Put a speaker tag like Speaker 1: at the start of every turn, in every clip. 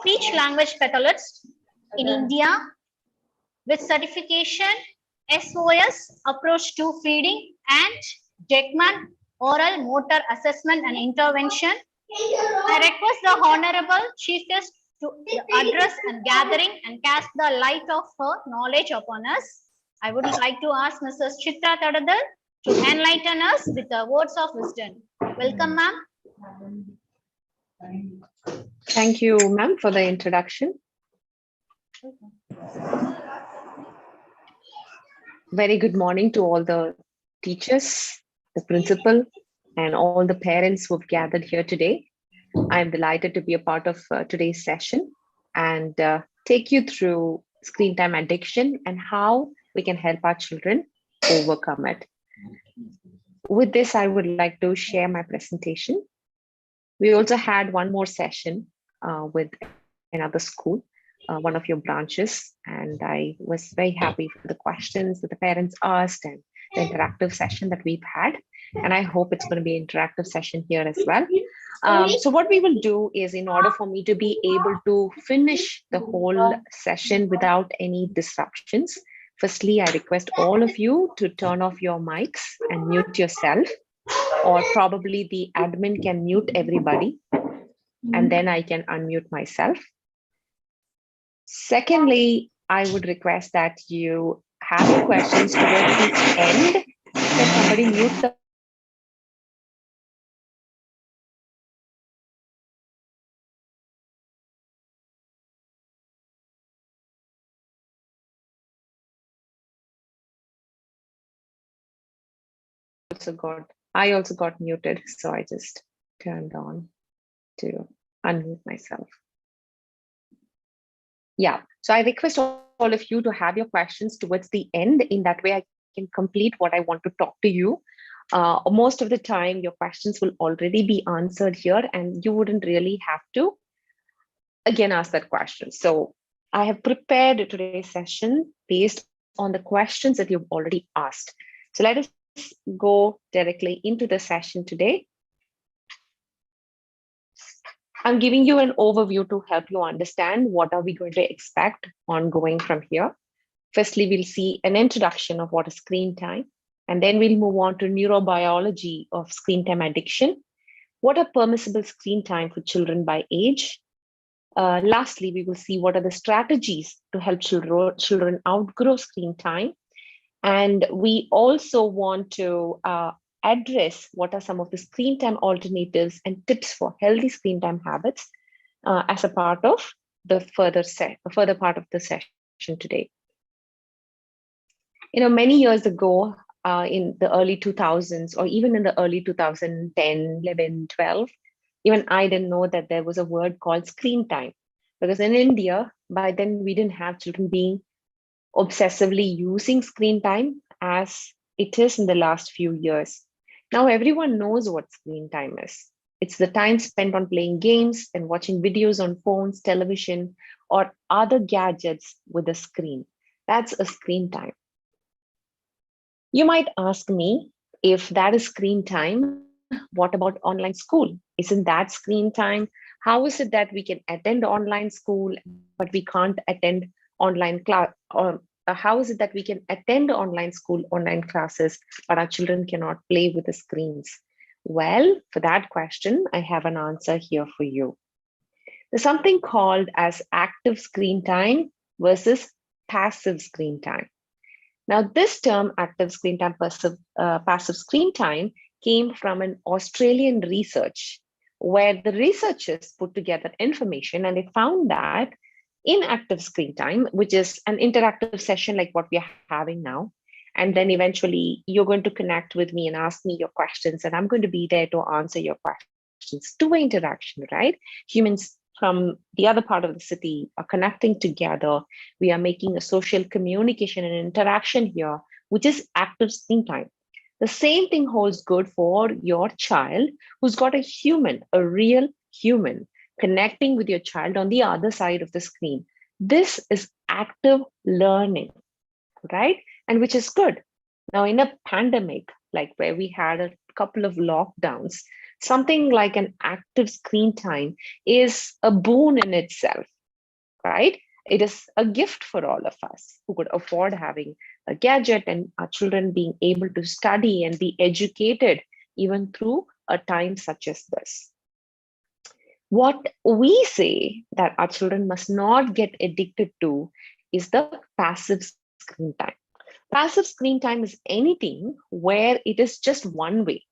Speaker 1: speech language pathologist in India with certification SOS approach to feeding and Jackman oral motor assessment and intervention. I request the Honorable Chief Guest to address and gathering and cast the light of her knowledge upon us. I would like to ask Mrs. Chitra Tadadal to enlighten us with the words of wisdom. Welcome, ma'am.
Speaker 2: Thank you, ma'am, for the introduction. Very good morning to all the teachers, the principal, and all the parents who have gathered here today. I'm delighted to be a part of today's session and take you through screen time addiction and how we can help our children overcome it. With this, I would like to share my presentation. We also had one more session with another school, one of your branches, and I was very happy for the questions that the parents asked and the interactive session that we've had. And I hope it's going to be an interactive session here as well. So what we will do is, in order for me to be able to finish the whole session without any disruptions, firstly, I request all of you to turn off your mics and mute yourself, or probably the admin can mute everybody, and then I can unmute myself. Secondly, I would request that you have your questions towards the end. Can somebody mute the I also got muted, so I just turned on to unmute myself. Yeah, so I request all of you to have your questions towards the end. In that way, I can complete what I want to talk to you. Most of the time, your questions will already be answered here, and you wouldn't really have to, again, ask that question. So I have prepared today's session based on the questions that you've already asked. So let us go directly into the session today. I'm giving you an overview to help you understand what are we going to expect ongoing from here. Firstly, we'll see an introduction of what is screen time, and then we'll move on to neurobiology of screen time addiction. What are permissible screen time for children by age? Lastly, we will see what are the strategies to help children outgrow screen time. And we also want to address what are some of the screen time alternatives and tips for healthy screen time habits as a part of the further part of the session today. You know, many years ago, in the early 2000s, or even in the early 2010, 11, 12, even I didn't know that there was a word called screen time, because in India, by then we didn't have children being obsessively using screen time as it is in the last few years. Now everyone knows what screen time is. It's the time spent on playing games and watching videos on phones, television, or other gadgets with a screen. That's a screen time. You might ask me, if that is screen time, what about online school? Isn't that screen time? How is it that we can attend online school, but we can't attend online class? Or how is it that we can attend online school, online classes, but our children cannot play with the screens? Well, for that question, I have an answer here for you. There's something called as active screen time versus passive screen time. Now, this term, active screen time, passive screen time, came from an Australian research where the researchers put together information and they found that in active screen time, which is an interactive session like what we are having now, and then eventually you're going to connect with me and ask me your questions, and I'm going to be there to answer your questions. Two-way interaction, right? Humans from the other part of the city are connecting together. We are making a social communication and interaction here, which is active screen time. The same thing holds good for your child who's got a human, a real human, connecting with your child on the other side of the screen. This is active learning, right? And which is good. Now, in a pandemic, like where we had a couple of lockdowns, Something like an active screen time is a boon in itself, right? It is a gift for all of us who could afford having a gadget, and our children being able to study and be educated even through a time such as this. What we say that our children must not get addicted to is the passive screen time. Passive screen time is anything where it is just one way.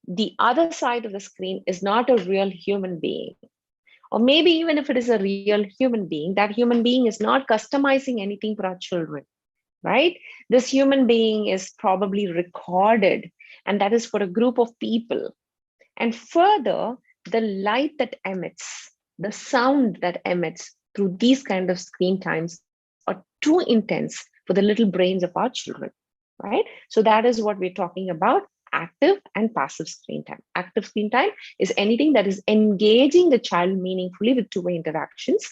Speaker 2: The other side of the screen is not a real human being. Or maybe even if it is a real human being, that human being is not customizing anything for our children, right? This human being is probably recorded, and that is for a group of people. And further, the light that emits, the sound that emits through these kind of screen times are too intense for the little brains of our children, right? So that is what we're talking about: active and passive screen time. Active screen time is anything that is engaging the child meaningfully with two-way interactions.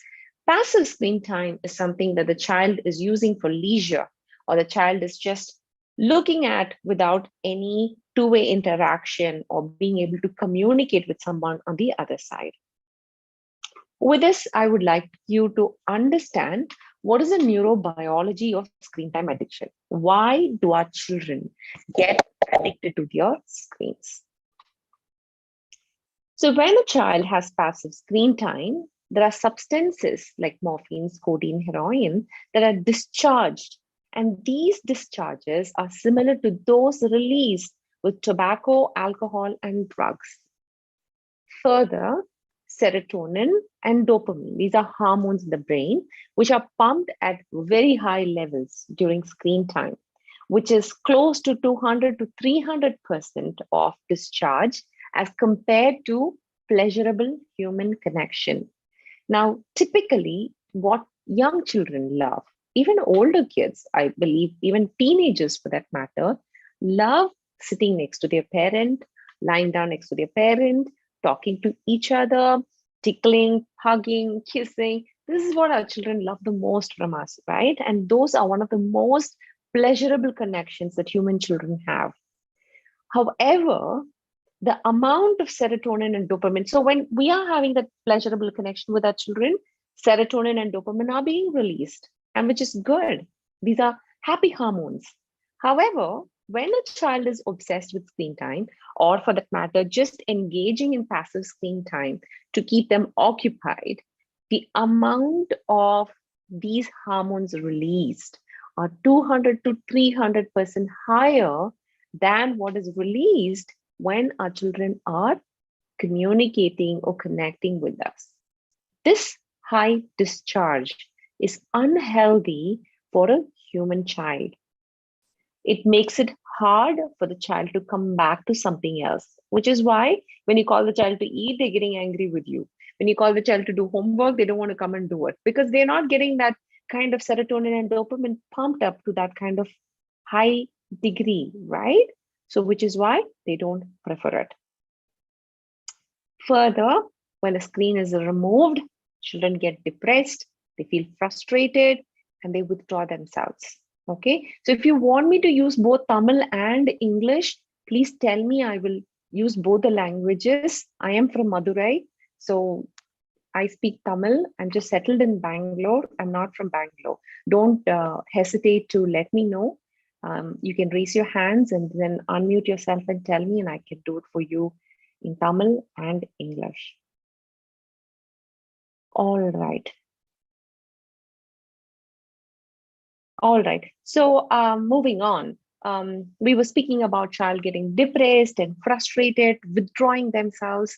Speaker 2: Passive screen time is something that the child is using for leisure, or the child is just looking at without any two-way interaction or being able to communicate with someone on the other side. With this, I would like you to understand what is the neurobiology of screen time addiction. Why do our children get addicted to their screens? So when a child has passive screen time, there are substances like morphine, codeine, heroin that are discharged. And these discharges are similar to those released with tobacco, alcohol, and drugs. Further, serotonin and dopamine, these are hormones in the brain, which are pumped at very high levels during screen time, which is close to 200 to 300% of discharge as compared to pleasurable human connection. Now, typically, what young children love, even older kids, I believe, even teenagers for that matter, love sitting next to their parent, lying down next to their parent, talking to each other, tickling, hugging, kissing. This is what our children love the most from us, right? And those are one of the most pleasurable connections that human children have. However, the amount of serotonin and dopamine, so when we are having that pleasurable connection with our children, serotonin and dopamine are being released, and which is good. These are happy hormones. However, when a child is obsessed with screen time, or for that matter, just engaging in passive screen time to keep them occupied, the amount of these hormones released are 200 to 300% higher than what is released when our children are communicating or connecting with us. This high discharge is unhealthy for a human child. It makes it hard for the child to come back to something else, which is why when you call the child to eat, they're getting angry with you. When you call the child to do homework, they don't want to come and do it because they're not getting that kind of serotonin and dopamine pumped up to that kind of high degree, right? So, which is why they don't prefer it. Further, when a screen is removed, children get depressed, they feel frustrated, and they withdraw themselves. Okay, so if you want me to use both Tamil and English, please tell me. I will use both the languages. I am from Madurai, so I speak Tamil. I'm just settled in Bangalore. I'm not from Bangalore. Don't hesitate to let me know. You can raise your hands and then unmute yourself and tell me, and I can do it for you in Tamil and English. All right. All right. So moving on, we were speaking about child getting depressed and frustrated, withdrawing themselves.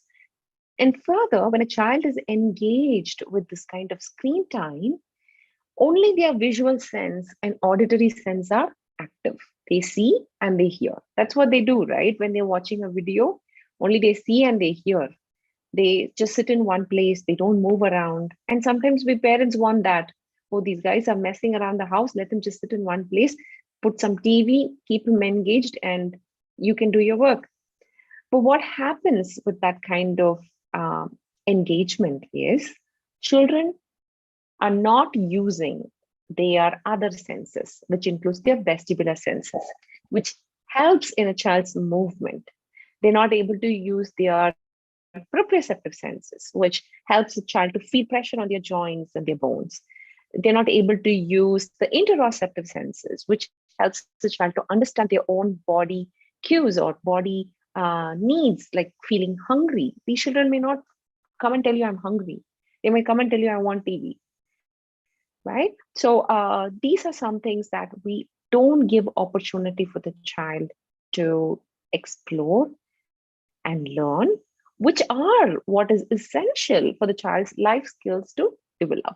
Speaker 2: And further, when a child is engaged with this kind of screen time, only their visual sense and auditory sense are active. They see and they hear. That's what they do, right? When they're watching a video, only they see and they hear. They just sit in one place. They don't move around. And sometimes we parents want that. Oh, these guys are messing around the house. Let them just sit in one place, put some TV, keep them engaged, and you can do your work. But what happens with that kind of engagement is children are not using their other senses, which includes their vestibular senses, which helps in a child's movement. They're not able to use their proprioceptive senses, which helps the child to feel pressure on their joints and their bones. They're not able to use the interoceptive senses, which helps the child to understand their own body cues or body needs, like feeling hungry. These children may not come and tell you, I'm hungry. They may come and tell you, I want TV, right? So these are some things that we don't give opportunity for the child to explore and learn, which are what is essential for the child's life skills to develop.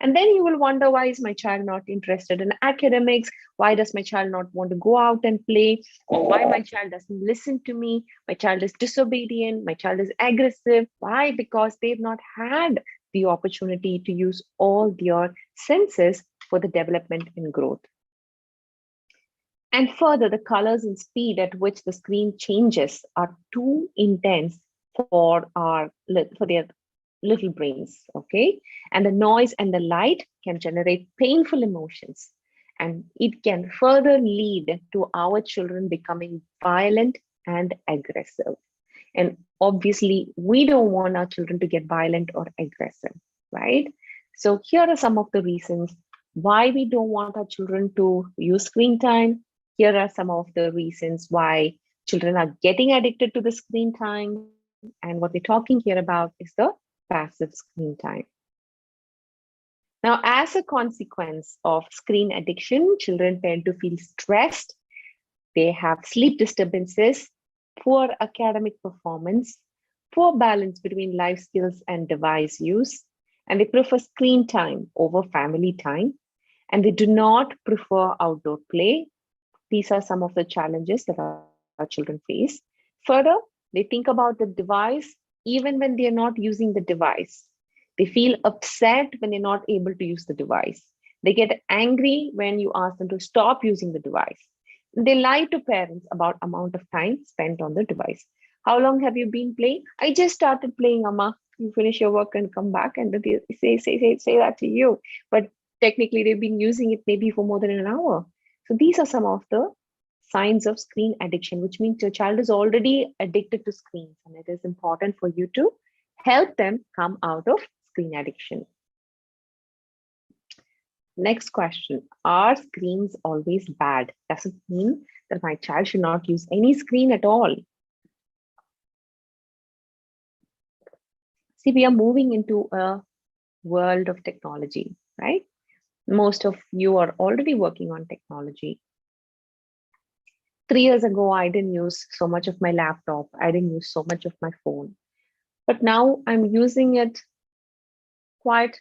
Speaker 2: And then you will wonder, why is my child not interested in academics? Why does my child not want to go out and play? Or why my child doesn't listen to me? My child is disobedient. My child is aggressive. Why? Because they've not had the opportunity to use all their senses for the development and growth. And further, the colors and speed at which the screen changes are too intense for their little brains, okay? And the noise and the light can generate painful emotions, and it can further lead to our children becoming violent and aggressive. And obviously, we don't want our children to get violent or aggressive, right? So here are some of the reasons why we don't want our children to use screen time. Here are some of the reasons why children are getting addicted to the screen time. And what we're talking here about is the passive screen time. Now, as a consequence of screen addiction, children tend to feel stressed. They have sleep disturbances, poor academic performance, poor balance between life skills and device use, and they prefer screen time over family time, and they do not prefer outdoor play. These are some of the challenges that our children face. Further, they think about the device even when they are not using the device. They feel upset when they're not able to use the device. They get angry when you ask them to stop using the device. They lie to parents about amount of time spent on the device. How long have you been playing? I just started playing, Amma. You finish your work and come back, and they say that to you. But technically, they've been using it maybe for more than an hour. So these are some of the signs of screen addiction, which means your child is already addicted to screens, and it is important for you to help them come out of screen addiction. Next question. Are screens always bad? Does it mean that my child should not use any screen at all? See, we are moving into a world of technology, right? Most of you are already working on technology. 3 years ago, I didn't use so much of my laptop. I didn't use so much of my phone. But now I'm using it quite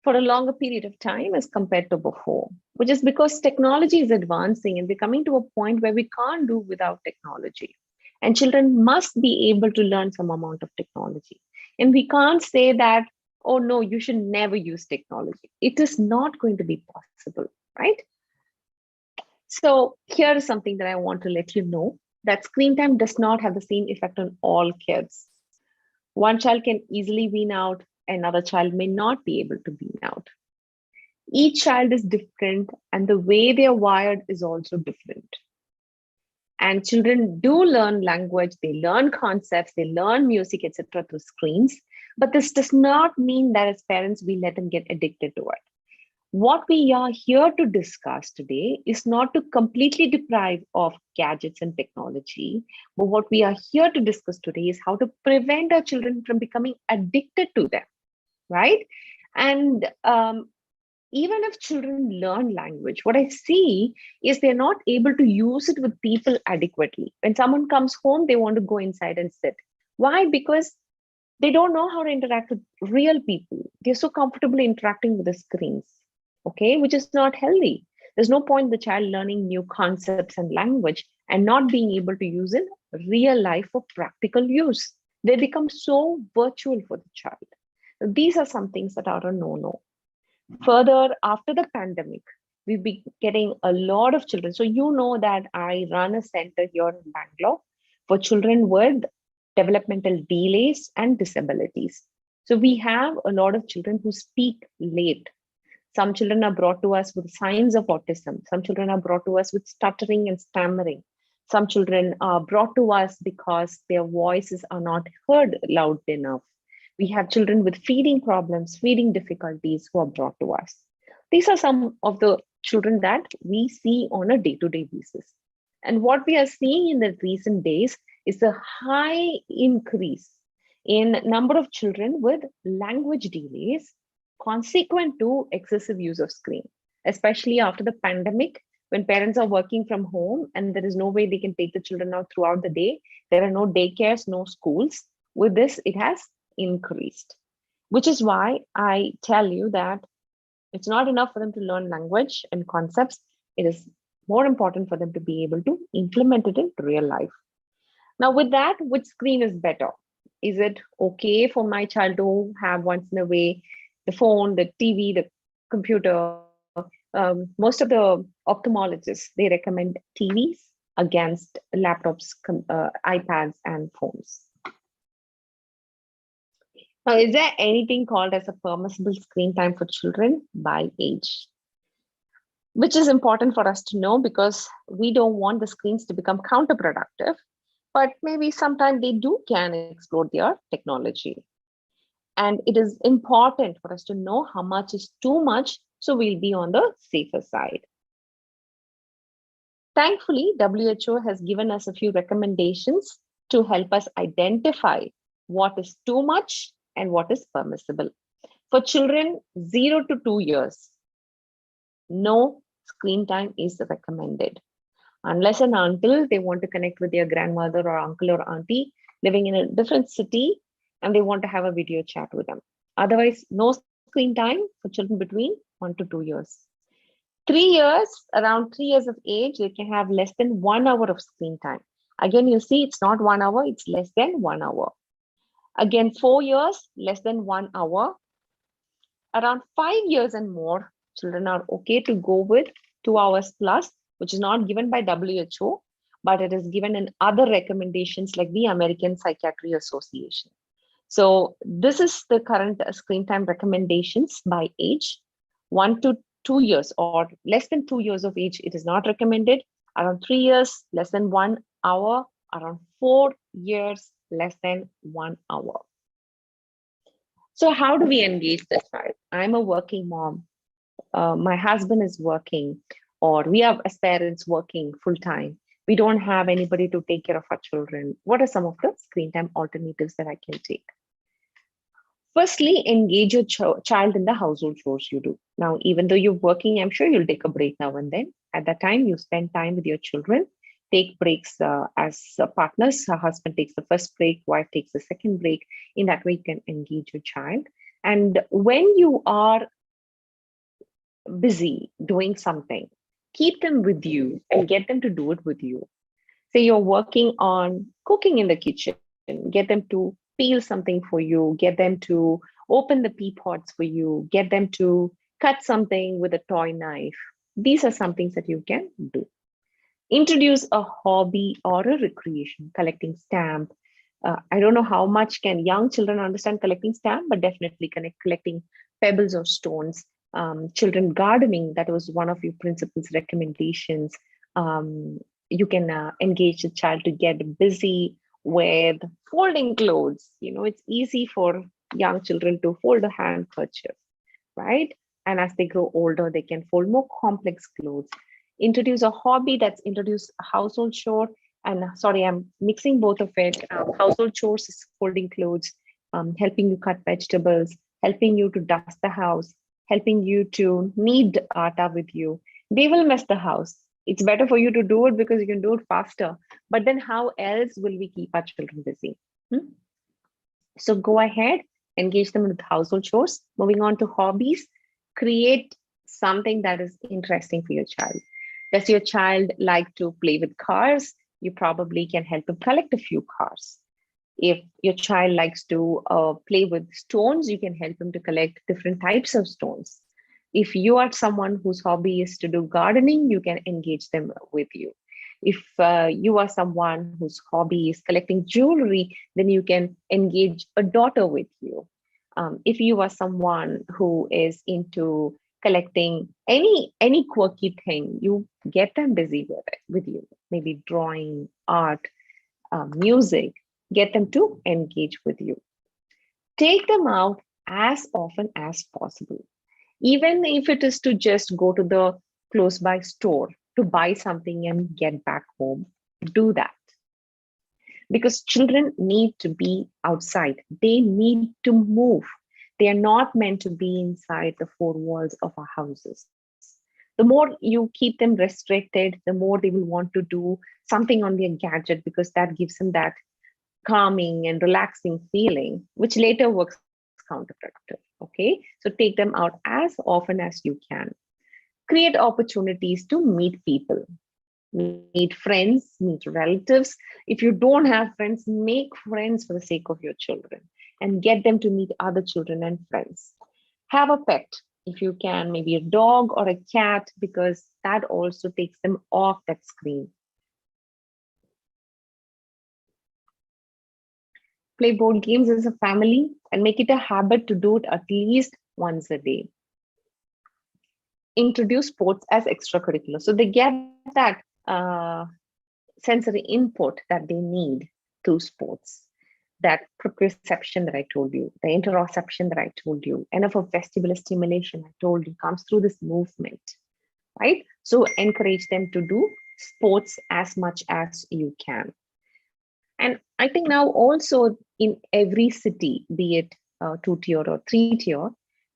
Speaker 2: for a longer period of time as compared to before, which is because technology is advancing and we're coming to a point where we can't do without technology. And children must be able to learn some amount of technology. And we can't say that, oh no, you should never use technology. It is not going to be possible, right? So here is something that I want to let you know, that screen time does not have the same effect on all kids. One child can easily wean out, another child may not be able to wean out. Each child is different, and the way they are wired is also different. And children do learn language, they learn concepts, they learn music, etc. through screens. But this does not mean that as parents, we let them get addicted to it. What we are here to discuss today is not to completely deprive of gadgets and technology, but what we are here to discuss today is how to prevent our children from becoming addicted to them, right? And even if children learn language, what I see is they're not able to use it with people adequately. When someone comes home, they want to go inside and sit. Why? Because they don't know how to interact with real people. They're so comfortable interacting with the screens, okay, which is not healthy. There's no point in the child learning new concepts and language and not being able to use in real life for practical use. They become so virtual for the child. These are some things that are a no-no. Further, after the pandemic, we've been getting a lot of children. So you know that I run a center here in Bangalore for children with developmental delays and disabilities. So we have a lot of children who speak late. Some children are brought to us with signs of autism. Some children are brought to us with stuttering and stammering. Some children are brought to us because their voices are not heard loud enough. We have children with feeding problems, feeding difficulties who are brought to us. These are some of the children that we see on a day-to-day basis. And what we are seeing in the recent days is a high increase in number of children with language delays consequent to excessive use of screen, especially after the pandemic when parents are working from home and there is no way they can take the children out throughout the day. There are no daycares, no schools. With this, it has increased, which is why I tell you that it's not enough for them to learn language and concepts. It is more important for them to be able to implement it in real life. Now, with that, which screen is better? Is it okay for my child to have once in a way the phone, the TV, the computer? Most of the ophthalmologists, they recommend TVs against laptops, iPads, and phones. Now, is there anything called as a permissible screen time for children by age? Which is important for us to know because we don't want the screens to become counterproductive, but maybe sometimes they can explore their technology. And it is important for us to know how much is too much, so we'll be on the safer side. Thankfully, WHO has given us a few recommendations to help us identify what is too much and what is permissible. For children 0 to 2 years, no screen time is recommended. Unless and until they want to connect with their grandmother or uncle or auntie living in a different city and they want to have a video chat with them. Otherwise, no screen time for children between 1 to 2 years. 3 years, around 3 years of age, they can have less than 1 hour of screen time. Again, you see, it's not 1 hour, it's less than 1 hour. Again, 4 years, less than 1 hour. Around 5 years and more, children are okay to go with 2 hours plus, which is not given by WHO, but it is given in other recommendations like the American Psychiatry Association. So this is the current screen time recommendations by age. 1 to 2 years or less than 2 years of age, it is not recommended. Around 3 years, less than 1 hour. Around 4 years, less than 1 hour. So how do we engage the child? I'm a working mom. My husband is working, or we are as parents working full time. We don't have anybody to take care of our children. What are some of the screen time alternatives that I can take? Firstly, engage your child in the household chores you do. Now, even though you're working, I'm sure you'll take a break now and then. At that time, you spend time with your children. Take breaks as partners. Her husband takes the first break, wife takes the second break. In that way, you can engage your child. And when you are busy doing something, keep them with you and get them to do it with you. Say you're working on cooking in the kitchen, get them to peel something for you, get them to open the pea pods for you, get them to cut something with a toy knife. These are some things that you can do. Introduce a hobby or a recreation, collecting stamp. I don't know how much can young children understand collecting stamp, but definitely collecting pebbles or stones. Children gardening, that was one of your principal's recommendations. You can engage the child to get busy with folding clothes. You know, it's easy for young children to fold a handkerchief, right? And as they grow older, they can fold more complex clothes. Introduce a hobby that's introduce a household chore. And sorry, I'm mixing both of it. Household chores is folding clothes, helping you cut vegetables, helping you to dust the house, helping you to knead atta with you. They will mess the house. It's better for you to do it because you can do it faster. But then how else will we keep our children busy? So go ahead, engage them with household chores. Moving on to hobbies, create something that is interesting for your child. Does your child like to play with cars? You probably can help them collect a few cars. If your child likes to play with stones, you can help them to collect different types of stones. If you are someone whose hobby is to do gardening, you can engage them with you. If you are someone whose hobby is collecting jewelry, then you can engage a daughter with you. If you are someone who is into collecting any quirky thing, you get them busy with you. maybe drawing, art, music. Get them to engage with you. Take them out as often as possible, even if it is to just go to the close by store to buy something and get back home. Do that, because children need to be outside. They need to move. They are not meant to be inside the four walls of our houses. The more you keep them restricted, the more they will want to do something on their gadget, because that gives them that calming and relaxing feeling, which later works counterproductive. Okay, so take them out as often as you can. Create opportunities to meet people, meet friends, meet relatives. If you don't have friends, make friends for the sake of your children and get them to meet other children and friends. Have a pet if you can, maybe a dog or a cat, because that also takes them off that screen. Play board games as a family and make it a habit to do it at least once a day. Introduce sports as extracurricular, so they get that sensory input that they need through sports. That proprioception that I told you, the interoception that I told you, enough of vestibular stimulation I told you comes through this movement, right? So encourage them to do sports as much as you can. And I think now also in every city, be it 2-tier or 3-tier,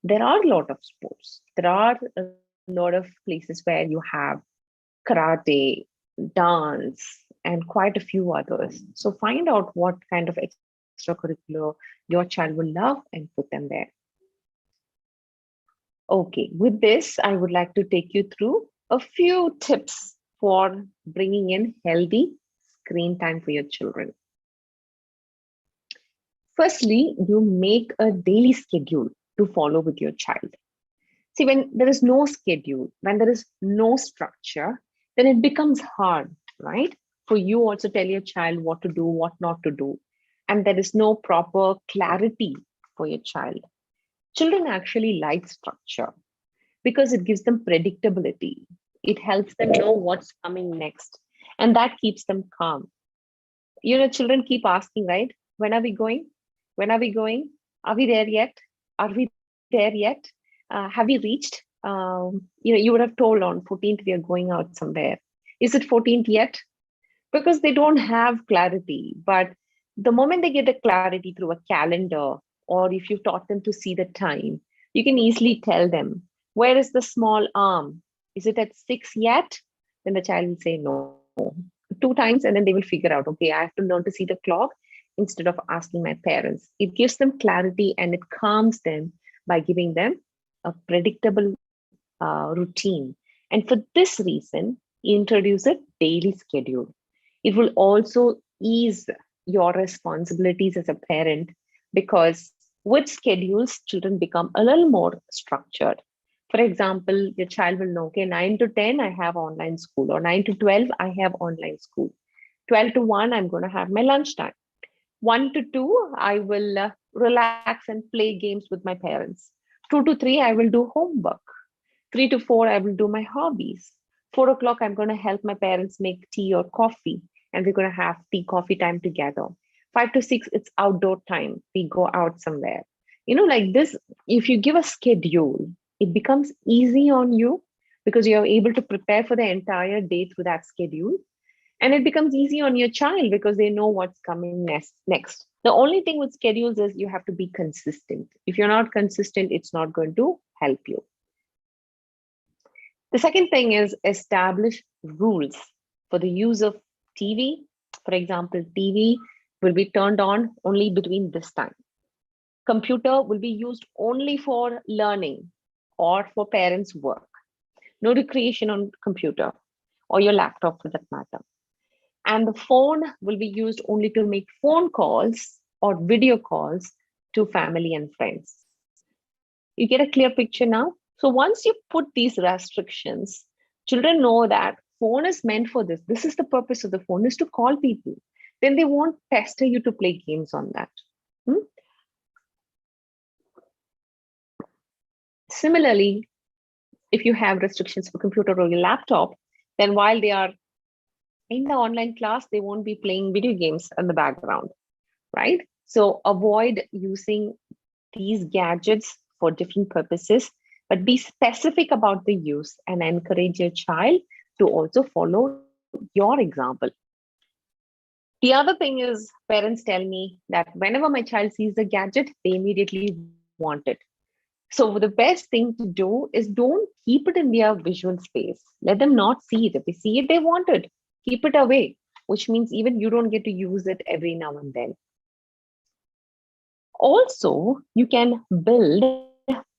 Speaker 2: there are a lot of sports. There are a lot of places where you have karate, dance, and quite a few others. So find out what kind of extracurricular your child will love and put them there. Okay, with this, I would like to take you through a few tips for bringing in healthy screen time for your children. Firstly, you make a daily schedule to follow with your child. See, when there is no schedule, when there is no structure, then it becomes hard, right? For you also tell your child what to do, what not to do. And there is no proper clarity for your child. Children actually like structure because it gives them predictability. It helps them know what's coming next. And that keeps them calm. You know, children keep asking, right? When are we going? When are we going? Are we there yet? Are we there yet? Have we reached? You would have told on 14th we are going out somewhere. Is it 14th yet? Because they don't have clarity. But the moment they get a clarity through a calendar, or if you taught them to see the time, you can easily tell them, where is the small arm? Is it at 6 yet? Then the child will say no. 2 times, and then they will figure out, okay, I have to learn to see the clock instead of asking my parents. It gives them clarity and it calms them by giving them a predictable routine. And for this reason, introduce a daily schedule. It will also ease your responsibilities as a parent, because with schedules, children become a little more structured. For example, your child will know, okay, 9 to 10, I have online school, or 9 to 12, I have online school. 12 to 1, I'm going to have my lunchtime. 1 to 2, I will relax and play games with my parents. 2 to 3, I will do homework. 3 to 4, I will do my hobbies. 4 o'clock, I'm going to help my parents make tea or coffee, and we're going to have tea, coffee time together. 5 to 6, it's outdoor time. We go out somewhere. Like this, if you give a schedule, it becomes easy on you because you're able to prepare for the entire day through that schedule. And it becomes easy on your child because they know what's coming next. The only thing with schedules is you have to be consistent. If you're not consistent, it's not going to help you. The second thing is establish rules for the use of TV. For example, TV will be turned on only between this time. Computer will be used only for learning or for parents' work. No recreation on computer or your laptop for that matter. And the phone will be used only to make phone calls or video calls to family and friends. You get a clear picture now? So once you put these restrictions, children know that phone is meant for this. This is the purpose of the phone, is to call people. Then they won't pester you to play games on that. Similarly, if you have restrictions for computer or your laptop, then while they are in the online class, they won't be playing video games in the background, right? So avoid using these gadgets for different purposes, but be specific about the use and encourage your child to also follow your example. The other thing is, parents tell me that whenever my child sees the gadget, they immediately want it. So the best thing to do is don't keep it in their visual space. Let them not see it. If they see it, they want it. Keep it away, which means even you don't get to use it every now and then. Also, you can build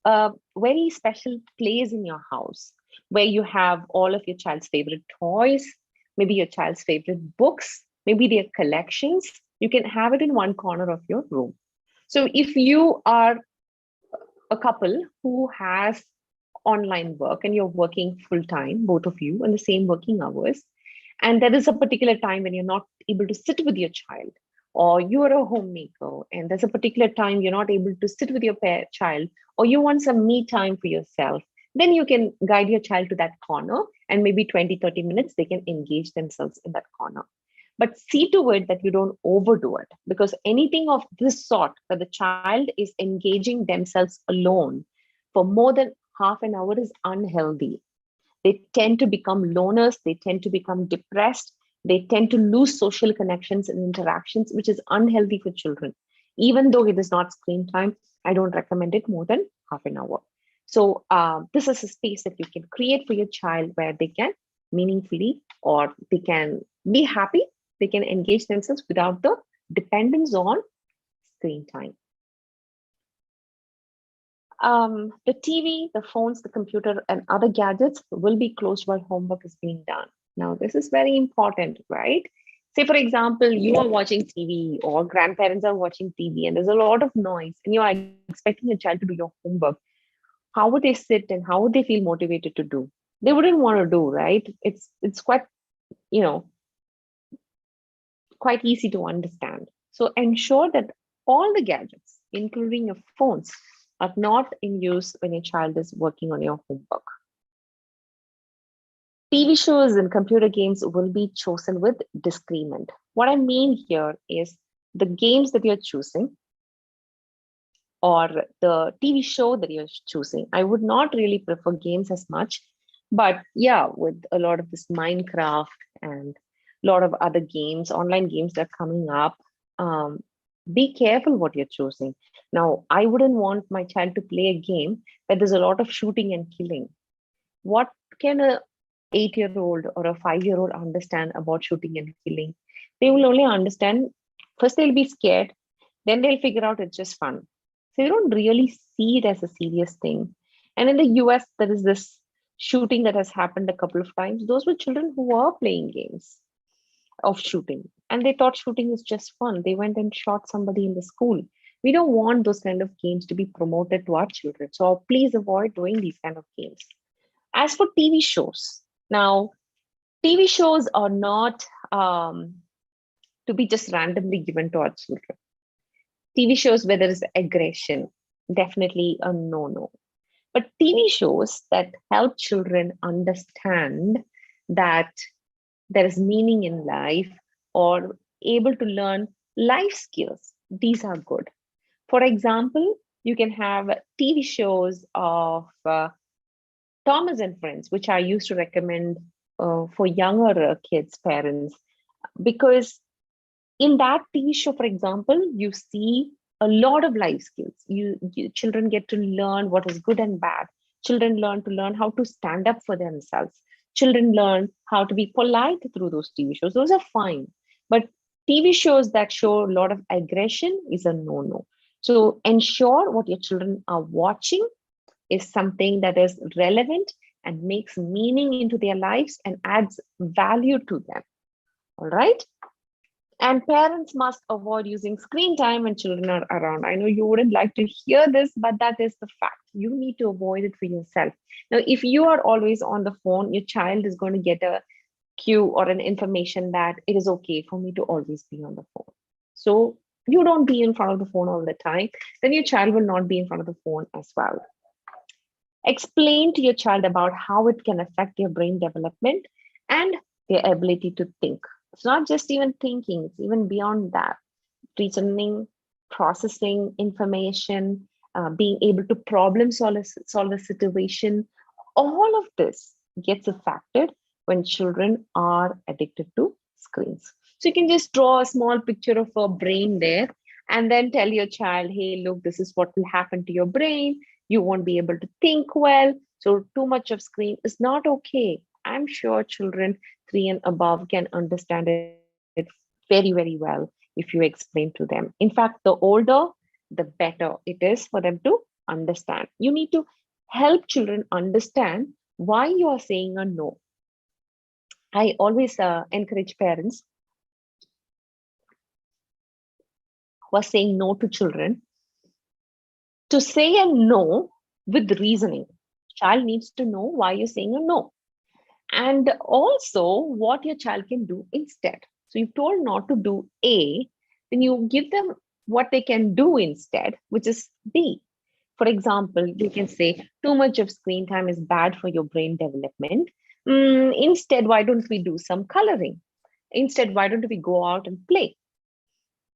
Speaker 2: a very special place in your house where you have all of your child's favorite toys, maybe your child's favorite books, maybe their collections. You can have it in one corner of your room. So if you are a couple who has online work and you're working full time, both of you, in the same working hours, and there is a particular time when you're not able to sit with your child, or you are a homemaker and there's a particular time you're not able to sit with your child, or you want some me time for yourself, then you can guide your child to that corner, and maybe 20-30 minutes they can engage themselves in that corner. But see to it that you don't overdo it, because anything of this sort where the child is engaging themselves alone for more than half an hour is unhealthy. They tend to become loners, they tend to become depressed, they tend to lose social connections and interactions, which is unhealthy for children. Even though it is not screen time, I don't recommend it more than half an hour. So this is a space that you can create for your child where they can meaningfully, or they can be happy, they can engage themselves without the dependence on screen time. The TV, the phones, the computer, and other gadgets will be closed while homework is being done. Now, this is very important, right? Say, for example, you are watching TV or grandparents are watching TV and there's a lot of noise and you are expecting your child to do your homework. How would they sit and how would they feel motivated to do? They wouldn't want to do, right? It's quite, you know, quite easy to understand. So ensure that all the gadgets, including your phones, are not in use when your child is working on your homework. TV shows and computer games will be chosen with discernment. What I mean here is the games that you're choosing or the TV show that you're choosing. I would not really prefer games as much, but yeah, with a lot of this Minecraft and a lot of other games, online games that are coming up, be careful what you're choosing. Now, I wouldn't want my child to play a game where there's a lot of shooting and killing. What can a 8-year-old or a 5-year-old understand about shooting and killing? They will only understand, first they'll be scared, then they'll figure out it's just fun. So they don't really see it as a serious thing. And in the US, there is this shooting that has happened a couple of times. Those were children who were playing games of shooting and they thought shooting is just fun. They went and shot somebody in the school. We don't want those kind of games to be promoted to our children. So please avoid doing these kind of games. As for TV shows, now, TV shows are not to be just randomly given to our children. TV shows where there is aggression, definitely a no-no. But TV shows that help children understand that there is meaning in life or able to learn life skills, these are good. For example, you can have TV shows of Thomas and Friends, which I used to recommend for younger kids, parents, because in that TV show, for example, you see a lot of life skills. Children get to learn what is good and bad. Children learn how to stand up for themselves. Children learn how to be polite through those TV shows. Those are fine. But TV shows that show a lot of aggression is a no-no. So ensure what your children are watching is something that is relevant and makes meaning into their lives and adds value to them. All right. And parents must avoid using screen time when children are around. I know you wouldn't like to hear this, but that is the fact. You need to avoid it for yourself. Now, if you are always on the phone, your child is going to get a cue or an information that it is okay for me to always be on the phone. So you don't be in front of the phone all the time, then your child will not be in front of the phone as well. Explain to your child about how it can affect their brain development and their ability to think. It's not just even thinking, it's even beyond that. Reasoning, processing information, being able to solve a situation, all of this gets affected when children are addicted to screens. So you can just draw a small picture of a brain there and then tell your child, hey, look, this is what will happen to your brain. You won't be able to think well. So too much of screen is not okay. I'm sure children 3 and above can understand it very, very well if you explain to them. In fact, the older, the better it is for them to understand. You need to help children understand why you are saying a no. I always encourage parents who are saying no to children to say a no with reasoning. Child needs to know why you're saying a no, and also what your child can do instead. So you've told not to do A, then you give them what they can do instead, which is B. For example, you can say too much of screen time is bad for your brain development. Instead, why don't we do some coloring? Instead, why don't we go out and play?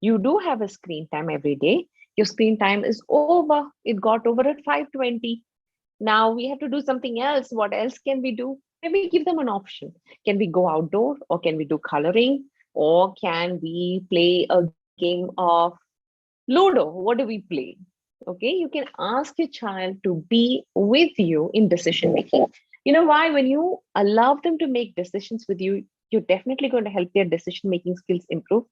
Speaker 2: You do have a screen time every day. Your screen time is over. It got over at 5:20. Now we have to do something else. What else can we do? Maybe give them an option. Can we go outdoor, or can we do coloring, or can we play a game of Ludo? What do we play? Okay, you can ask your child to be with you in decision making. You know why? When you allow them to make decisions with you, you're definitely going to help their decision making skills improve,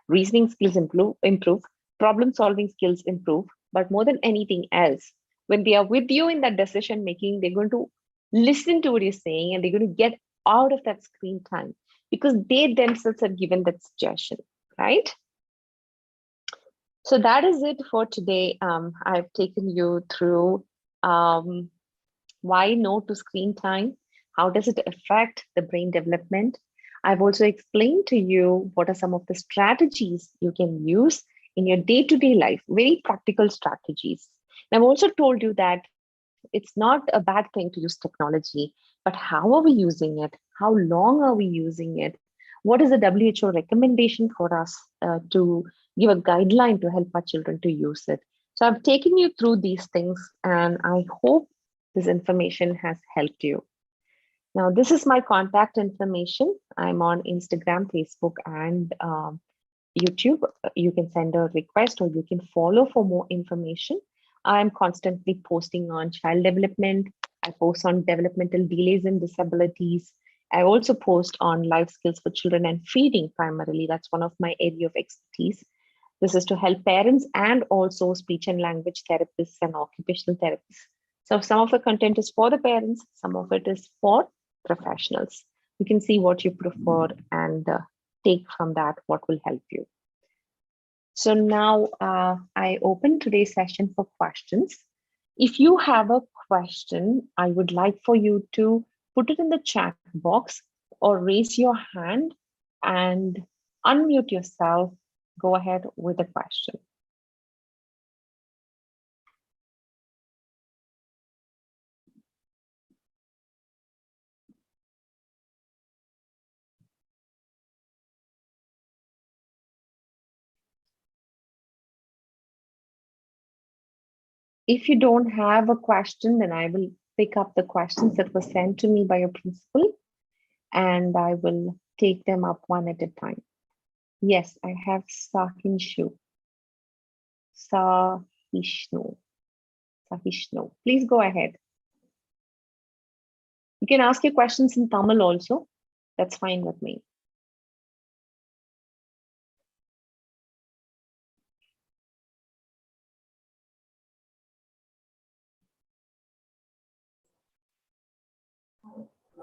Speaker 2: reasoning skills improve, problem solving skills improve. But more than anything else, when they are with you in that decision making, they're going to listen to what you're saying and they're going to get out of that screen time because they themselves have given that suggestion, right? So that is it for today. I've taken you through why no to screen time, how does it affect the brain development. I've also explained to you what are some of the strategies you can use in your day-to-day life, very practical strategies. And I've also told you that it's not a bad thing to use technology, but how are we using it? How long are we using it? What is the WHO recommendation for us to give a guideline to help our children to use it? So I've taken you through these things and I hope this information has helped you. Now, this is my contact information. I'm on Instagram, Facebook, and YouTube. You can send a request or you can follow for more information. I'm constantly posting on child development. I post on developmental delays and disabilities. I also post on life skills for children and feeding primarily. That's one of my area of expertise. This is to help parents and also speech and language therapists and occupational therapists. So some of the content is for the parents, some of it is for professionals. You can see what you prefer and take from that what will help you. So now I open today's session for questions. If you have a question, I would like for you to put it in the chat box or raise your hand and unmute yourself. Go ahead with the question. If you don't have a question, then I will pick up the questions that were sent to me by your principal and I will take them up one at a time. Yes, I have Sahishnu. Sahishnu. Please go ahead. You can ask your questions in Tamil also. That's fine with me.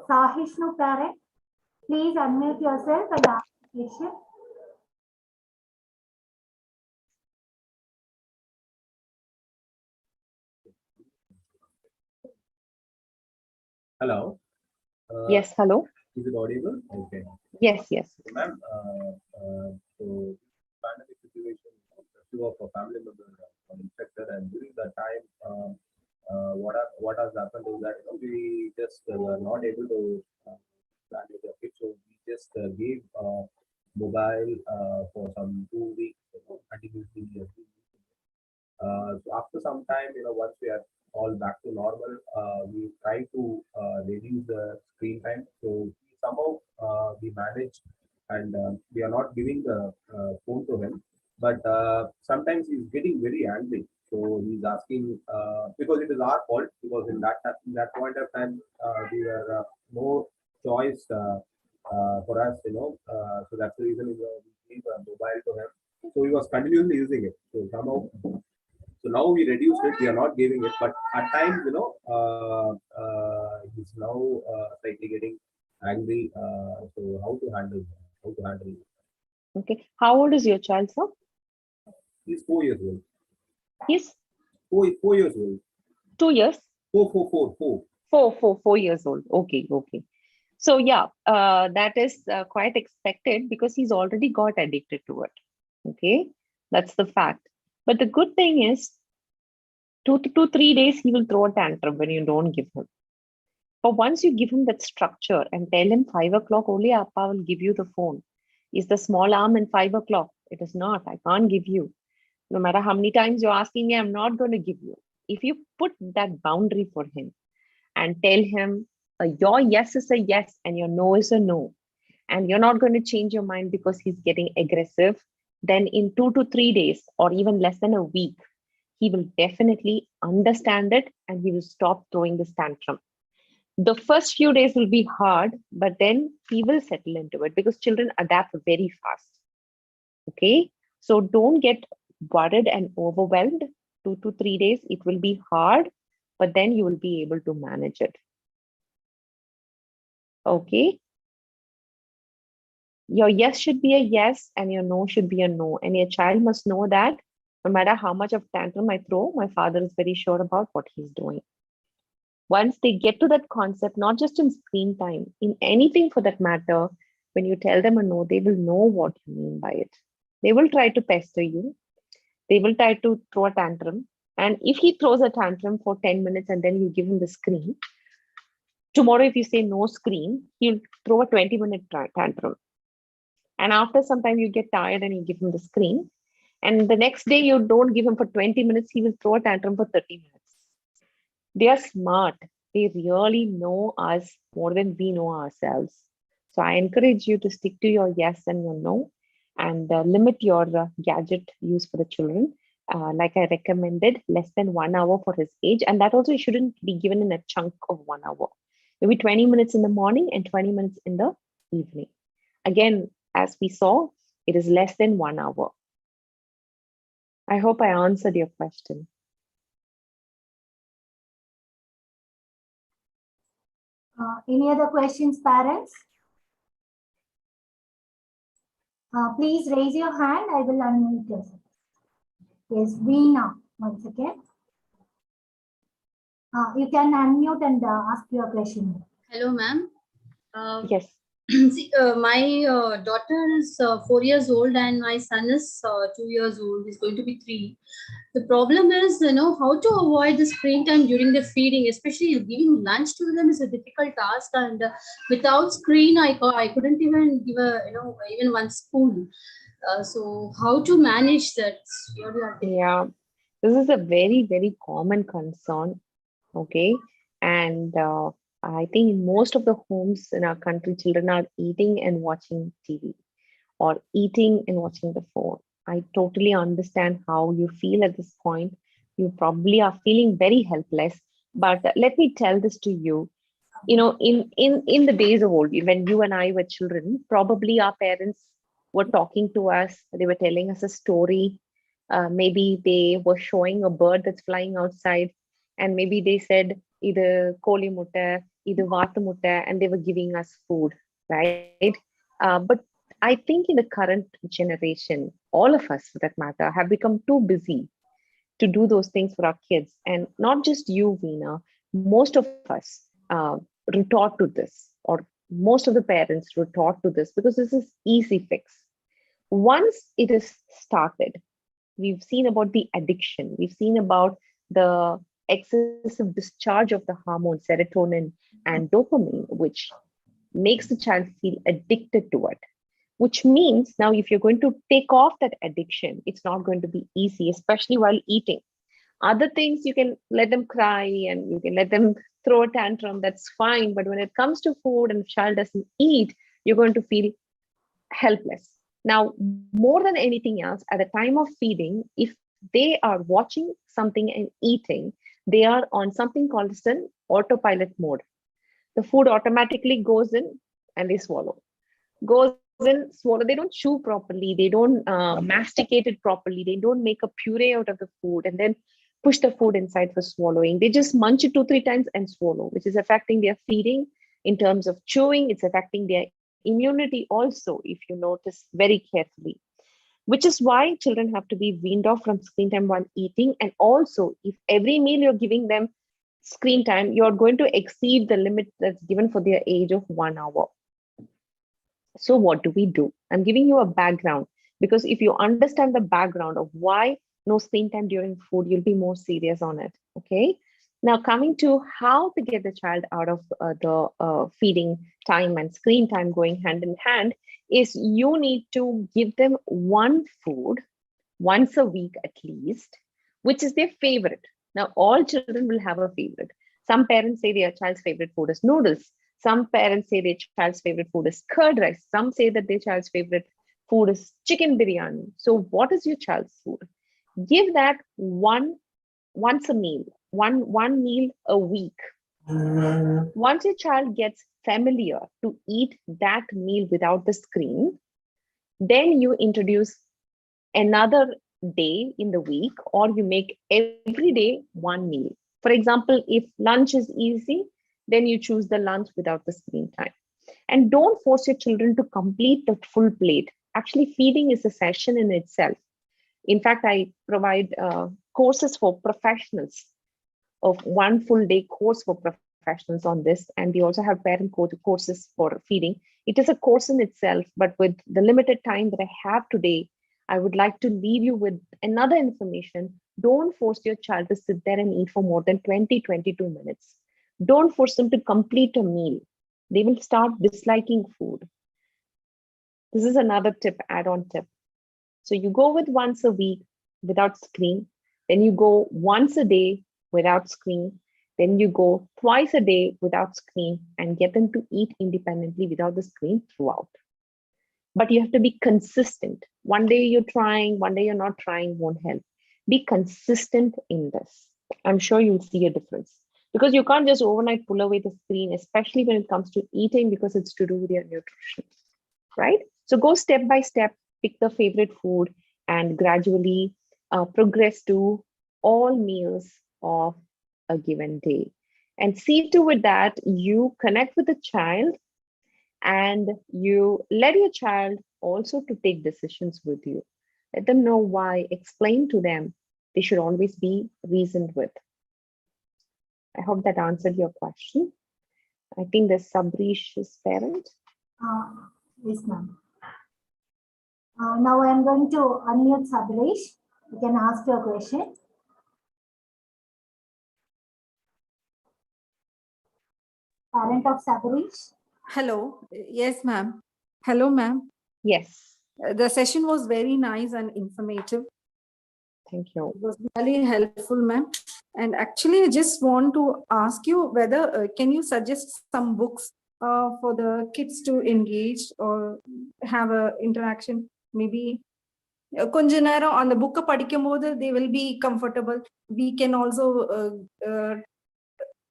Speaker 3: Sahishnu parent, please unmute yourself and ask the question.
Speaker 4: Hello.
Speaker 2: Yes, hello.
Speaker 4: Is it audible? Okay.
Speaker 2: Yes, yes.
Speaker 4: So, ma'am, so pandemic situation, two of our family members are infected, and during that time, what has happened is that we just were not able to manage a kid. So we just gave mobile for some 2 weeks, continuously. So after some time, once we are all back to normal, we try to reduce the screen time. So somehow we manage, and we are not giving the phone to him. But sometimes he's getting very angry. So he's asking because it is our fault, because in that point of time we were no choice for us, so that's the reason we gave a mobile to him. So he was continuously using it. So somehow, so now we reduced it. We are not giving it, but at times, he's now slightly getting angry. So how to handle that? How to handle it?
Speaker 2: Okay. How old is your child, sir?
Speaker 4: He's 4 years old.
Speaker 2: He's
Speaker 4: 4 years old.
Speaker 2: 2 years.
Speaker 4: Four.
Speaker 2: 4 years old. Okay, okay. So yeah, that is quite expected because he's already got addicted to it. Okay, that's the fact. But the good thing is, 2 to 3 days he will throw a tantrum when you don't give him. But once you give him that structure and tell him 5 o'clock only, Appa will give you the phone. Is the small arm in 5 o'clock? It is not. I can't give you. No matter how many times you're asking me, I'm not going to give you. If you put that boundary for him and tell him your yes is a yes and your no is a no, and you're not going to change your mind because he's getting aggressive, then in 2 to 3 days or even less than a week, he will definitely understand it and he will stop throwing this tantrum. The first few days will be hard, but then he will settle into it because children adapt very fast. Okay, so don't get worried and overwhelmed. 2 to 3 days, it will be hard, but then you will be able to manage it. Okay, your yes should be a yes and your no should be a no, and your child must know that no matter how much of tantrum I throw, my father is very sure about what he's doing. Once they get to that concept, not just in screen time, in anything for that matter, when you tell them a no, they will know what you mean by it. They will try to pester you. They will try to throw a tantrum. And if he throws a tantrum for 10 minutes and then you give him the screen, tomorrow, if you say no screen, he'll throw a 20-minute tantrum. And after some time, you get tired and you give him the screen. And the next day, you don't give him for 20 minutes, he will throw a tantrum for 30 minutes. They are smart. They really know us more than we know ourselves. So I encourage you to stick to your yes and your no, and limit your gadget use for the children. Like I recommended, less than 1 hour for his age. And that also shouldn't be given in a chunk of 1 hour. Maybe 20 minutes in the morning and 20 minutes in the evening. Again, as we saw, it is less than 1 hour. I hope I answered your question.
Speaker 3: Any other questions, parents? Please raise your hand. I will unmute yourself. Yes, Veena, once again. You can unmute and ask your question.
Speaker 5: Hello, ma'am.
Speaker 2: Yes.
Speaker 5: See, my daughter is 4 years old and my son is 2 years old. He's going to be 3. The problem is, how to avoid the screen time during the feeding, especially giving lunch to them is a difficult task. And without screen, I couldn't even give even one spoon. So how to manage that?
Speaker 2: Yeah, this is a very, very common concern. Okay. And I think in most of the homes in our country, children are eating and watching TV or eating and watching the phone. I totally understand how you feel at this point. You probably are feeling very helpless. But let me tell this to you. In the days of old, when you and I were children, probably our parents were talking to us. They were telling us a story. Maybe they were showing a bird that's flying outside, and maybe they said either koli mutta, either vata mutta, and they were giving us food, right? But I think in the current generation, all of us for that matter, have become too busy to do those things for our kids. And not just you, Veena, most of us retort to this, or most of the parents retort to this because this is easy fix. Once it is started, we've seen about the addiction, we've seen about the excessive discharge of the hormones serotonin and dopamine, which makes the child feel addicted to it, which means now if you're going to take off that addiction, it's not going to be easy, especially while eating. Other things, you can let them cry and you can let them throw a tantrum, that's fine. But when it comes to food and the child doesn't eat, you're going to feel helpless. Now, more than anything else, at the time of feeding, if they are watching something and eating, they are on something called an autopilot mode. The food automatically goes in and they swallow. Goes in, swallow. They don't chew properly. They don't masticate it properly. They don't make a puree out of the food and then push the food inside for swallowing. They just munch it 2-3 times and swallow, which is affecting their feeding in terms of chewing. It's affecting their immunity also, if you notice very carefully, which is why children have to be weaned off from screen time while eating. And also, if every meal you're giving them screen time, you're going to exceed the limit that's given for their age of 1 hour. So what do we do? I'm giving you a background, because if you understand the background of why no screen time during food, you'll be more serious on it. Okay. Now coming to how to get the child out of the feeding time and screen time going hand in hand is you need to give them one food once a week at least, which is their favorite. Now all children will have a favorite. Some parents say their child's favorite food is noodles. Some parents say their child's favorite food is curd rice. Some say that their child's favorite food is chicken biryani. So what is your child's food? Give that once a meal, one meal a week. Once your child gets familiar to eat that meal without the screen, then you introduce another day in the week, or you make every day one meal. For example, if lunch is easy, then you choose the lunch without the screen time. And don't force your children to complete the full plate. Actually, feeding is a session in itself. In fact, I provide courses for professionals, of one full day course for professionals on this. And we also have parent courses for feeding. It is a course in itself, but with the limited time that I have today, I would like to leave you with another information. Don't force your child to sit there and eat for more than 20-22 minutes. Don't force them to complete a meal. They will start disliking food. This is another tip, add-on tip. So you go with once a week without screen, then you go once a day without screen, then you go twice a day without screen, and get them to eat independently without the screen throughout. But you have to be consistent. One day you're trying, one day you're not trying won't help. Be consistent in this. I'm sure you'll see a difference, because you can't just overnight pull away the screen, especially when it comes to eating, because it's to do with your nutrition, right? So go step by step, pick the favorite food, and gradually progress to all meals of a given day. And see to it that you connect with the child and you let your child also to take decisions with you. Let them know why, explain to them. They should always be reasoned with. I hope that answered your question. I think there's Sabrish's parent.
Speaker 3: Yes, ma'am. Now I'm going to unmute Sabrish. You can ask your question. Parent of Sabrish.
Speaker 6: Hello. Yes, ma'am. Hello, ma'am.
Speaker 2: Yes,
Speaker 6: The session was very nice and informative.
Speaker 2: thank you.
Speaker 6: It was really helpful, ma'am. And actually, I just want to ask you whether can you suggest some books for the kids to engage or have a interaction? Maybe கொஞ்ச நேரம் அந்த புக்கை படிக்கும் போது they will be comfortable. We can also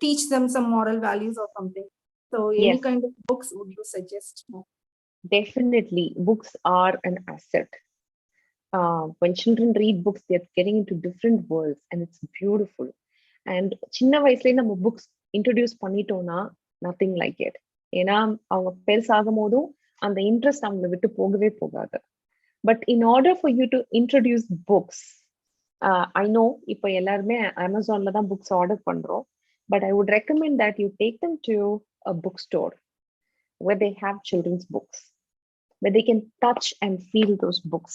Speaker 6: teach them some moral values or something. So any
Speaker 2: Yes.
Speaker 6: kind of books would you suggest?
Speaker 2: Definitely, books are an asset. When children read books, they're getting into different worlds, and it's beautiful. And சின்ன வயசுலயே நம்ம books introduce பண்ணிட்டோம்னா nothing like it. ஏன்னா அவங்க பெருசாகும் போதும் அந்த interest அவங்களை விட்டு போகவே போகாது. But in order for you to introduce books, I know இப்போ எல்லாருமே Amazonல தான் books order பண்றோம், but I would recommend that you take them to a bookstore where they have children's books, where they can touch and feel those books,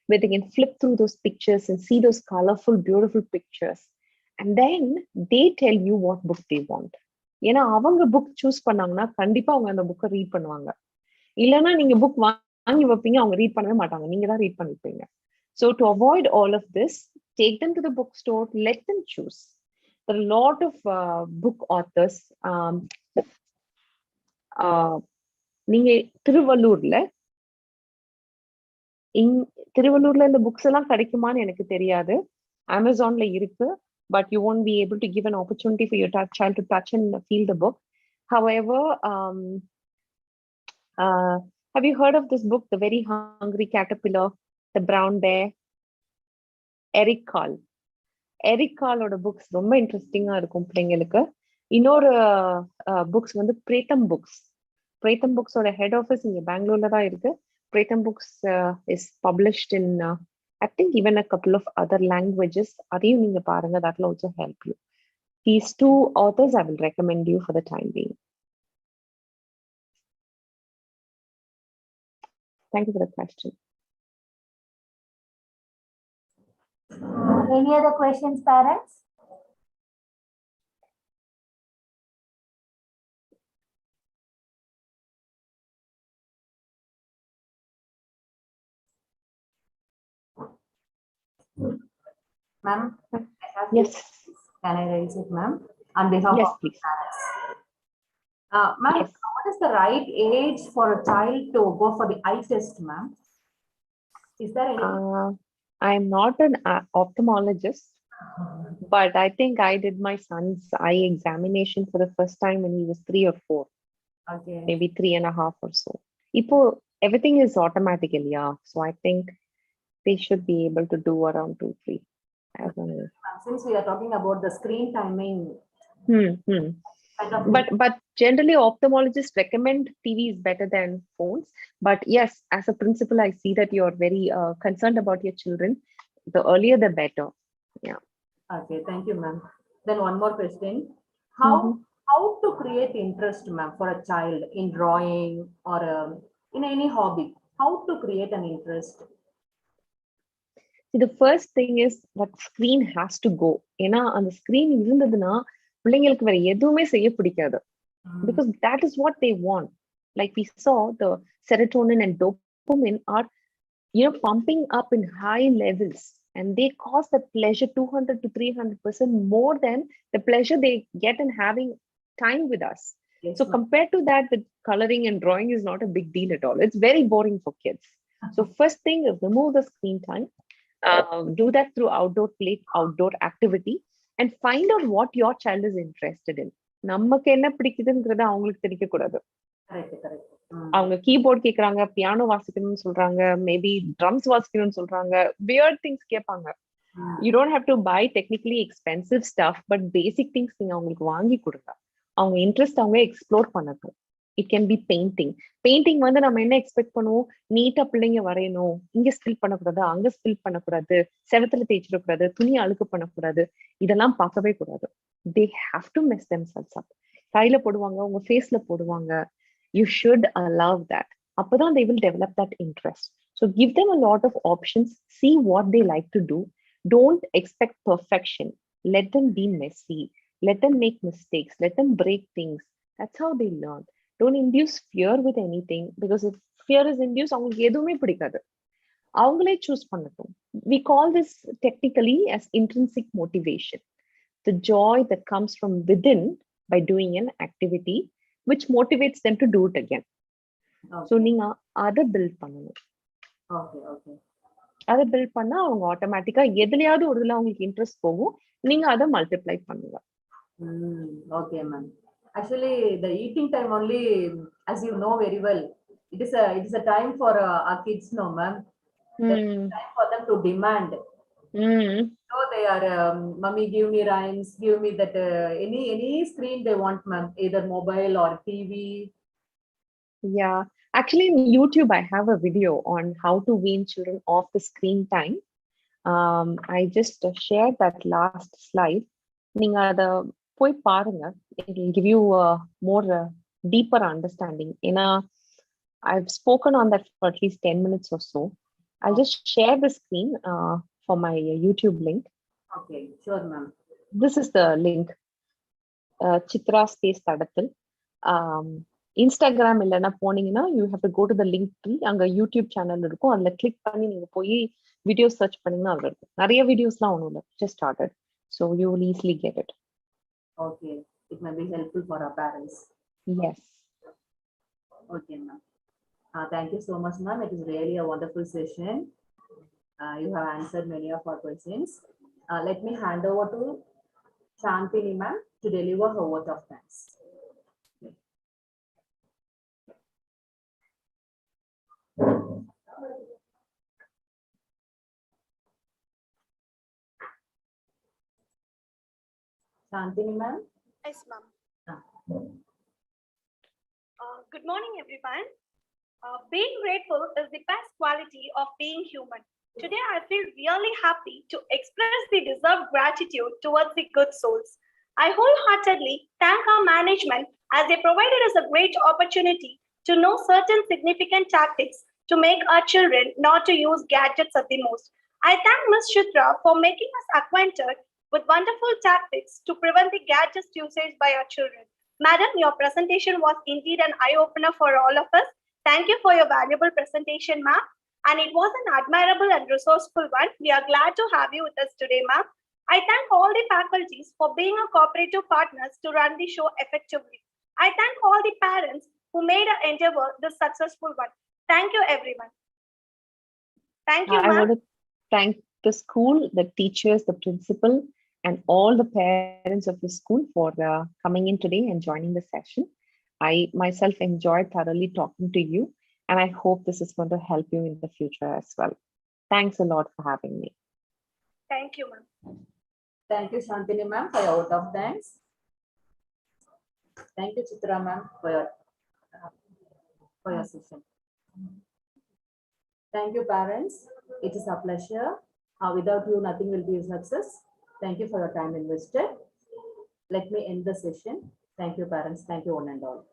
Speaker 2: where they can flip through those pictures and see those colorful, beautiful pictures. And then they tell you what book they want. ஏன்னா அவங்க book choose பண்ணாங்கன்னா கண்டிப்பா அவங்க அந்த புக்கை read பண்ணுவாங்க. இல்லைன்னா நீங்க புக் வாங்கி வைப்பீங்க, அவங்க ரீட் பண்ணவே மாட்டாங்க, நீங்க தான் read பண்ணிப்பீங்க. So to avoid all of this, take them to the bookstore, let them choose. There are a lot of book authors. நீங்க திருவள்ளூர்ல இந்த புக்ஸ் எல்லாம் கிடைக்குமான்னு எனக்கு தெரியாது. Amazonல இருக்கு, but you won't be able to give an opportunity for your child to touch and feel the book. However, have you heard of this book, The Very Hungry Caterpillar, The Brown Bear? Eric Carleோட books ரொம்ப இன்ட்ரெஸ்டிங்கா இருக்கும் பிள்ளைங்களுக்கு. இன்னொரு books வந்து பிரேத்தம் புக்ஸோட head office இங்க பெங்களூர்ல தான் இருக்கு. Pratham books is published in I think even a couple of other languages. அதையும் நீங்க பாருங்க, that will also help you. These two authors I will recommend you for the time being. Thank you for the question.
Speaker 3: Any other questions, parents?
Speaker 7: Ma'am,
Speaker 2: Yes.
Speaker 7: Can I raise it, ma'am? On behalf
Speaker 2: Yes,
Speaker 7: of
Speaker 2: please.
Speaker 7: parents. Ma'am,
Speaker 2: Yes.
Speaker 7: what is the right age for a child to go for the eye test, ma'am? Is there any?
Speaker 2: I'm not an ophthalmologist, but I think I did my son's eye examination for the first time when he was 3 or 4,
Speaker 7: Okay.
Speaker 2: maybe 3.5 or so. Ipo everything is automatically, yeah. So I think they should be able to do around 2, 3. I don't know.
Speaker 7: Since we are talking about the screen timing, kind of
Speaker 2: But generally ophthalmologists recommend TV is better than phones. But yes, as a principal, I see that you're very concerned about your children. The earlier, the better. Yeah.
Speaker 7: Okay, thank you, ma'am. Then one more question. How to create interest, ma'am, for a child in drawing or in any hobby? How to create an interest?
Speaker 2: See, the first thing is that screen has to go. ஏன்னா அந்த screen இருந்ததுன்னா பிள்ளைங்களுக்கு வேற எதுவுமே செய்ய பிடிக்காது. Because that is what they want. Like we saw, the serotonin and dopamine are, pumping up in high levels, and they cause the pleasure 200 to 300% more than the pleasure they get in having time with us.
Speaker 7: Yes,
Speaker 2: So
Speaker 7: ma'am.
Speaker 2: compared to that, the coloring and drawing is not a big deal at all. It's very boring for kids. So first thing is remove the screen time. Do that through outdoor activity, and find out what your child is interested in. நமக்கு என்ன பிடிக்குதுங்கிறத அவங்களுக்கு தெரிய கூடாது.
Speaker 7: Correct, correct.
Speaker 2: அவங்க keyboard கேக்குறாங்க, piano வாசிக்கணும்னு சொல்றாங்க, maybe drums வாசிக்கணும்னு சொல்றாங்க, weird things கேட்பாங்க. You don't have to buy technically expensive stuff, but basic things நீங்க அவங்களுக்கு வாங்கி கொடுங்க. அவங்க இன்ட்ரெஸ்ட் அவங்க எக்ஸ்ப்ளோர் பண்ணட்டும். இட் கேன் பி பெயிண்டிங் வந்து நம்ம என்ன எக்ஸ்பெக்ட் பண்ணுவோம், நீட்டா பிள்ளைங்க வரையணும், இங்க ஸ்பில் பண்ணக்கூடாது, அங்க ஸ்பில் பண்ணக்கூடாது, செவத்துல தேய்ச்சிடக்கூடாது, துணி அழுக்கு பண்ணக்கூடாது, இதெல்லாம் பார்க்கவே கூடாது. They have to mess themselves up. கையில போடுவாங்க, உங்க ஃபேஸ்ல போடுவாங்க. You should allow that. அப்பதான் they will develop that interest. So give them a lot of options, see what they like to do. Don't expect perfection. Let them be messy. Let them make mistakes. Let them break things. That's how they learn. Don't induce fear with anything, because if fear is induced, அவங்களுக்கு எதுவுமே பிடிக்காது. அவங்களே choose பண்ணட்டும். We call this technically as intrinsic motivation. The joy that comes from within by doing an activity which motivates them to do it again. So நீங்க அதை build பண்ணணும்.
Speaker 7: Okay.
Speaker 2: அதை build பண்ணா அவங்க ஆட்டோமேட்டிக்கா எதுலயாவது ஒரு இதுல அவங்களுக்கு இன்ட்ரெஸ்ட் போகும், நீங்க அதை மல்டிப்ளை பண்ணுங்க.
Speaker 7: Okay, ma'am. Actually, the eating time only, as you know very well, it is a time for our kids, no, ma'am. Time for them to demand. So they are, mommy, give me rhymes, give me that any screen they want, ma'am, either mobile or TV.
Speaker 2: Yeah, actually in YouTube I have a video on how to wean children off the screen time. I just shared that last slide. நீங்க அத போய் பாருங்க. It will give you a more deeper understanding. I've spoken on that for at least 10 minutes or so. I'll just share the screen for my YouTube link.
Speaker 7: Okay, sure, ma'am.
Speaker 2: This is the link. Chitra space Tadathil. Instagram இல்லைன்னா போனீங்கன்னா you have to go to the link tree. அங்கே YouTube channel இருக்கும், அதில் click பண்ணி நீங்கள் போய் videos search பண்ணீங்கன்னா அதில் இருக்கும். நிறைய வீடியோஸ்லாம் ஒன்றும் இல்லை, just started. So you will easily get it.
Speaker 7: Okay, it may be helpful for our parents.
Speaker 2: Yes.
Speaker 7: Okay, ma'am. Thank you so much, ma'am. It is really a wonderful session. You have answered many of our questions. Let me hand over to Shantini, ma'am, to deliver her vote of thanks. Shantini, ma'am.
Speaker 8: Yes, ma'am. Good morning, everyone. Being grateful is the best quality of being human. Today, I feel really happy to express the deserved gratitude towards the good souls. I wholeheartedly thank our management as they provided us a great opportunity to know certain significant tactics to make our children not to use gadgets at the most. I thank Ms. Chitra for making us acquainted with wonderful tactics to prevent the gadgets usage by our children. Madam, your presentation was indeed an eye-opener for all of us. Thank you for your valuable presentation, ma'am. And it was an admirable and resourceful one. We are glad to have you with us today, ma'am. I thank all the faculties for being our cooperative partners to run the show effectively. I thank all the parents who made our endeavor this successful one. Thank you, everyone. Thank you,
Speaker 2: I
Speaker 8: ma'am.
Speaker 2: want to thank the school, the teachers, the principal, and all the parents of the school for coming in today and joining the session. I myself enjoyed thoroughly talking to you, and I hope this is going to help you in the future as well. Thanks a lot for having me.
Speaker 8: Thank you, ma'am.
Speaker 7: Thank you, Shantini, ma'am, for your vote of thanks. Thank you, Chitra, ma'am, for your session. Thank you, parents. It is a pleasure. Without you, nothing will be a success. Thank you for your time invested. Let me end the session. Thank you, parents. Thank you, one and all.